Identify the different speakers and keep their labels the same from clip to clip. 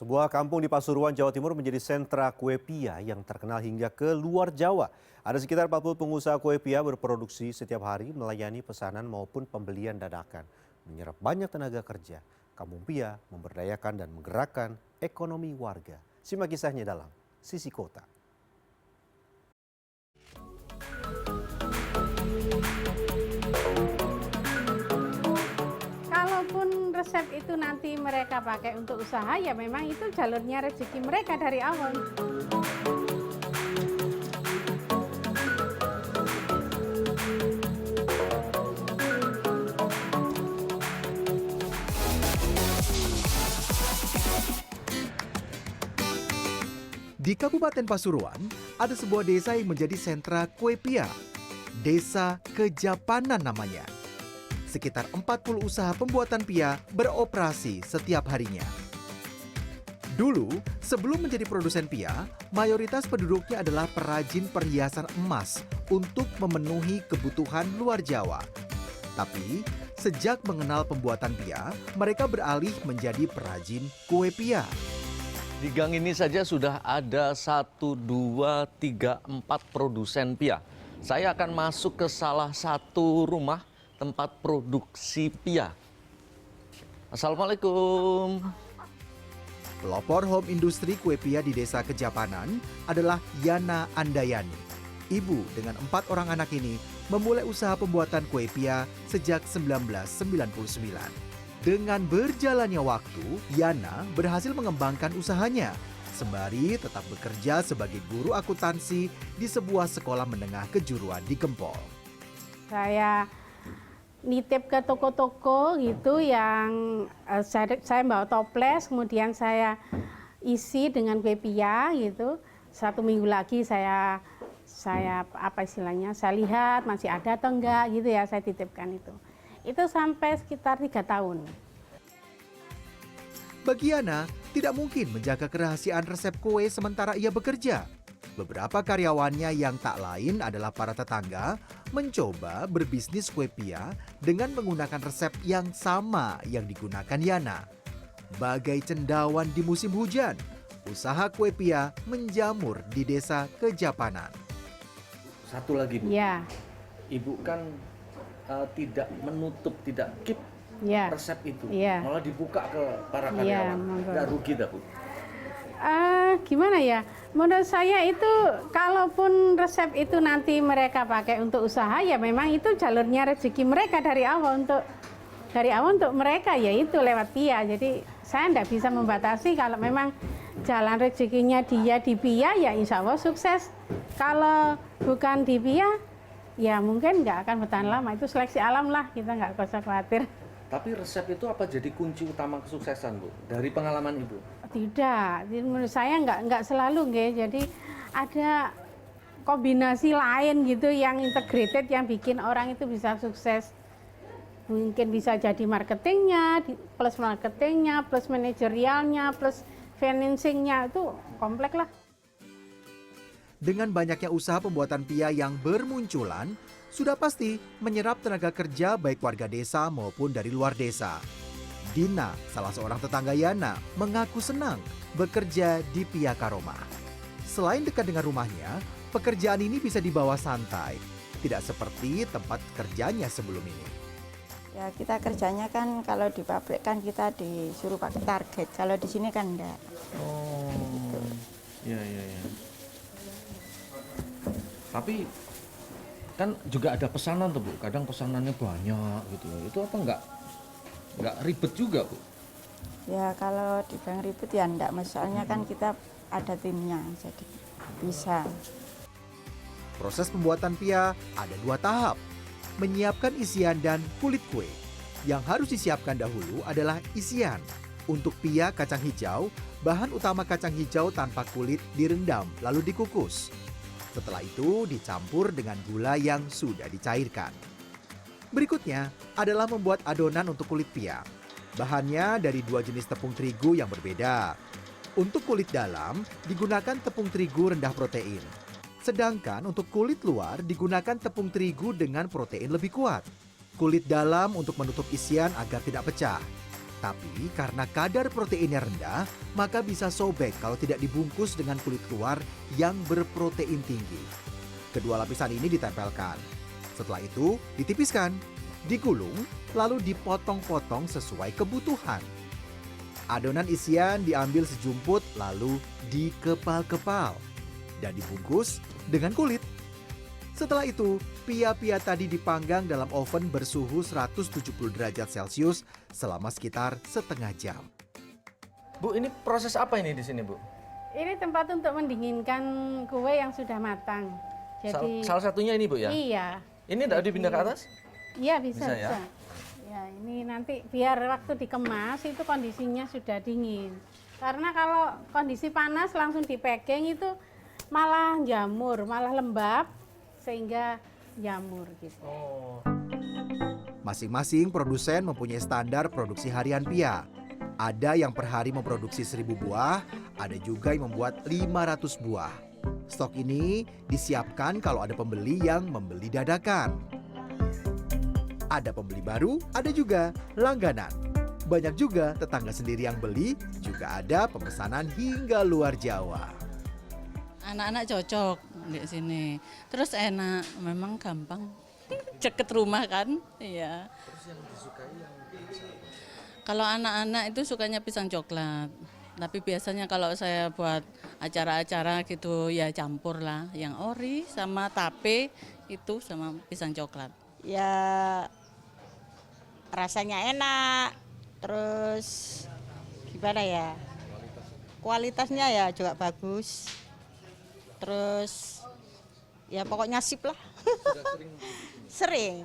Speaker 1: Sebuah kampung di Pasuruan, Jawa Timur menjadi sentra kue pia yang terkenal hingga ke luar Jawa. Ada sekitar 40 pengusaha kue pia berproduksi setiap hari melayani pesanan maupun pembelian dadakan. Menyerap banyak tenaga kerja, kampung pia memberdayakan dan menggerakkan ekonomi warga. Simak kisahnya dalam Sisi Kota.
Speaker 2: Kalaupun resep itu nanti mereka pakai untuk usaha, ya memang itu jalurnya rezeki mereka dari awal.
Speaker 3: Di Kabupaten Pasuruan, ada sebuah desa yang menjadi sentra kue pia. Desa Kejapanan namanya. Sekitar 40 usaha pembuatan pia beroperasi setiap harinya. Dulu, sebelum menjadi produsen pia, mayoritas penduduknya adalah perajin perhiasan emas untuk memenuhi kebutuhan luar Jawa. Tapi, sejak mengenal pembuatan pia, mereka beralih menjadi perajin kue pia.
Speaker 4: Di gang ini saja sudah ada 1, 2, 3, 4 produsen pia. Saya akan masuk ke salah satu rumah tempat produksi pia. Assalamualaikum.
Speaker 3: Pelopor home industri kue pia di desa Kejapanan adalah Yana Andayani. Ibu dengan 4 orang anak ini memulai usaha pembuatan kue pia sejak 1999. Dengan berjalannya waktu, Yana berhasil mengembangkan usahanya, sembari tetap bekerja sebagai guru akuntansi di sebuah sekolah menengah kejuruan di Gempol.
Speaker 2: Saya nitip ke toko-toko gitu yang saya bawa toples, kemudian saya isi dengan kue pia gitu. 1 minggu lagi saya apa istilahnya, saya lihat masih ada atau enggak gitu ya, saya titipkan itu. Itu sampai sekitar 3 tahun.
Speaker 3: Bagi Yana, tidak mungkin menjaga kerahasiaan resep kue sementara ia bekerja. Beberapa karyawannya yang tak lain adalah para tetangga mencoba berbisnis kue pia dengan menggunakan resep yang sama yang digunakan Yana. Bagai cendawan di musim hujan, usaha kue pia menjamur di desa Kejapanan.
Speaker 4: Satu lagi, Bu.
Speaker 2: Ya,
Speaker 4: Ibu kan tidak menutup, tidak keep
Speaker 2: ya.
Speaker 4: resep itu.
Speaker 2: Iya.
Speaker 4: Malah dibuka ke para
Speaker 2: Iya,
Speaker 4: karyawan.
Speaker 2: monggo.
Speaker 4: Nggak rugi dah, Bu?
Speaker 2: Gimana ya? Menurut saya itu kalaupun resep itu nanti mereka pakai untuk usaha, ya memang itu jalurnya rezeki mereka dari awal untuk mereka, yaitu lewat pia. Jadi saya tidak bisa membatasi. Kalau memang jalan rezekinya dia di pia, ya insya Allah sukses. Kalau bukan di pia, ya mungkin nggak akan bertahan lama. Itu seleksi alam lah, kita nggak usah khawatir.
Speaker 4: Tapi resep itu apa jadi kunci utama kesuksesan, Bu? Dari pengalaman Ibu?
Speaker 2: Tidak, menurut saya nggak selalu, nggih. Jadi ada kombinasi lain gitu yang integrated yang bikin orang itu bisa sukses. Mungkin bisa jadi marketingnya, plus manajerialnya, plus financingnya, itu kompleks lah.
Speaker 3: Dengan banyaknya usaha pembuatan pia yang bermunculan, sudah pasti menyerap tenaga kerja baik warga desa maupun dari luar desa. Dina, salah seorang tetangga Yana, mengaku senang bekerja di Pia Karoma. Selain dekat dengan rumahnya, pekerjaan ini bisa dibawa santai, tidak seperti tempat kerjanya sebelum ini.
Speaker 5: Ya, kita kerjanya kan kalau di pabrik kan kita disuruh pakai target, kalau di sini kan enggak.
Speaker 4: Oh, iya. Tapi kan juga ada pesanan tuh, Bu. Kadang pesanannya banyak gitu. Itu apa nggak ribet juga, Bu?
Speaker 5: Ya kalau dibilang ribet ya enggak, soalnya kan kita ada timnya, jadi bisa.
Speaker 3: Proses pembuatan pia ada 2 tahap. Menyiapkan isian dan kulit kue. Yang harus disiapkan dahulu adalah isian. Untuk pia kacang hijau, bahan utama kacang hijau tanpa kulit direndam lalu dikukus. Setelah itu dicampur dengan gula yang sudah dicairkan. Berikutnya adalah membuat adonan untuk kulit pia. Bahannya dari 2 jenis tepung terigu yang berbeda. Untuk kulit dalam digunakan tepung terigu rendah protein. Sedangkan untuk kulit luar digunakan tepung terigu dengan protein lebih kuat. Kulit dalam untuk menutup isian agar tidak pecah. Tapi karena kadar proteinnya rendah, maka bisa sobek kalau tidak dibungkus dengan kulit luar yang berprotein tinggi. Kedua lapisan ini ditempelkan. Setelah itu, ditipiskan, digulung, lalu dipotong-potong sesuai kebutuhan. Adonan isian diambil sejumput lalu dikepal-kepal dan dibungkus dengan kulit. Setelah itu, pia-pia tadi dipanggang dalam oven bersuhu 170 derajat Celcius selama sekitar setengah jam.
Speaker 4: Bu, ini proses apa ini di sini, Bu?
Speaker 2: Ini tempat untuk mendinginkan kue yang sudah matang. Jadi
Speaker 4: Salah satunya ini, Bu, ya?
Speaker 2: iya.
Speaker 4: Ini tidak dipindah ke atas?
Speaker 2: Iya bisa,
Speaker 4: Bisa ya?
Speaker 2: bisa. Ya, ini nanti biar waktu dikemas itu kondisinya sudah dingin. Karena kalau kondisi panas langsung dipacking itu malah jamur, malah lembab sehingga jamur gitu.
Speaker 3: Masing-masing produsen mempunyai standar produksi harian pia. Ada yang per hari memproduksi 1.000 buah, ada juga yang membuat 500 buah. Stok ini disiapkan kalau ada pembeli yang membeli dadakan. Ada pembeli baru, ada juga langganan. Banyak juga tetangga sendiri yang beli, juga ada pemesanan hingga luar Jawa.
Speaker 6: Anak-anak cocok di sini. Terus enak, memang gampang. Deket rumah kan? Iya.
Speaker 4: Terus yang disukai yang
Speaker 6: Kalau anak-anak itu sukanya pisang coklat. Tapi biasanya kalau saya buat acara-acara gitu ya campur lah. Yang ori sama tape itu sama pisang coklat.
Speaker 5: Ya rasanya enak, terus gimana ya, kualitasnya ya juga bagus, terus ya pokoknya sip lah. Sering.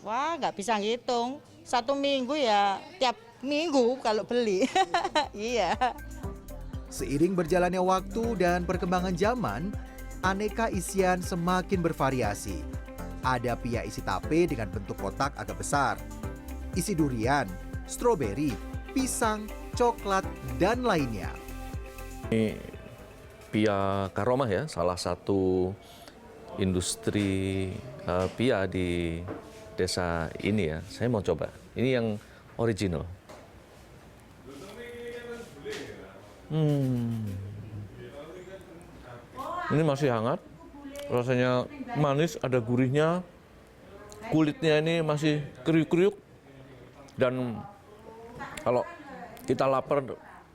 Speaker 5: Wah nggak bisa ngitung, 1 minggu ya tiap minggu kalau beli. Iya.
Speaker 3: Seiring berjalannya waktu dan perkembangan zaman, aneka isian semakin bervariasi. Ada pia isi tape dengan bentuk kotak agak besar, isi durian, stroberi, pisang, coklat, dan lainnya.
Speaker 4: Pia Karomah ya, salah satu industri pia di desa ini ya. Saya mau coba. Ini yang original. Ini masih hangat, rasanya manis, ada gurihnya, kulitnya ini masih kriuk-kriuk, dan kalau kita lapar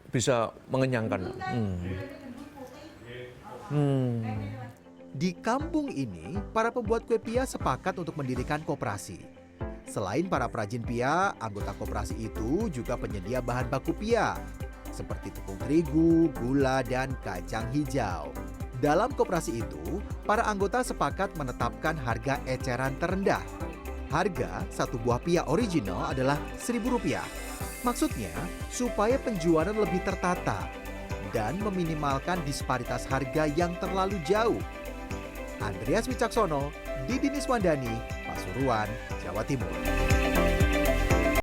Speaker 4: bisa mengenyangkan.
Speaker 3: Di kampung ini, para pembuat kue pia sepakat untuk mendirikan koperasi. Selain para perajin pia, anggota koperasi itu juga penyedia bahan baku pia, seperti tepung terigu, gula, dan kacang hijau. Dalam koperasi itu, para anggota sepakat menetapkan harga eceran terendah. Harga satu buah pia original adalah Rp1.000. Maksudnya, supaya penjualan lebih tertata dan meminimalkan disparitas harga yang terlalu jauh. Andreas Wicaksono, Didi Niswandani, Pasuruan, Jawa Timur.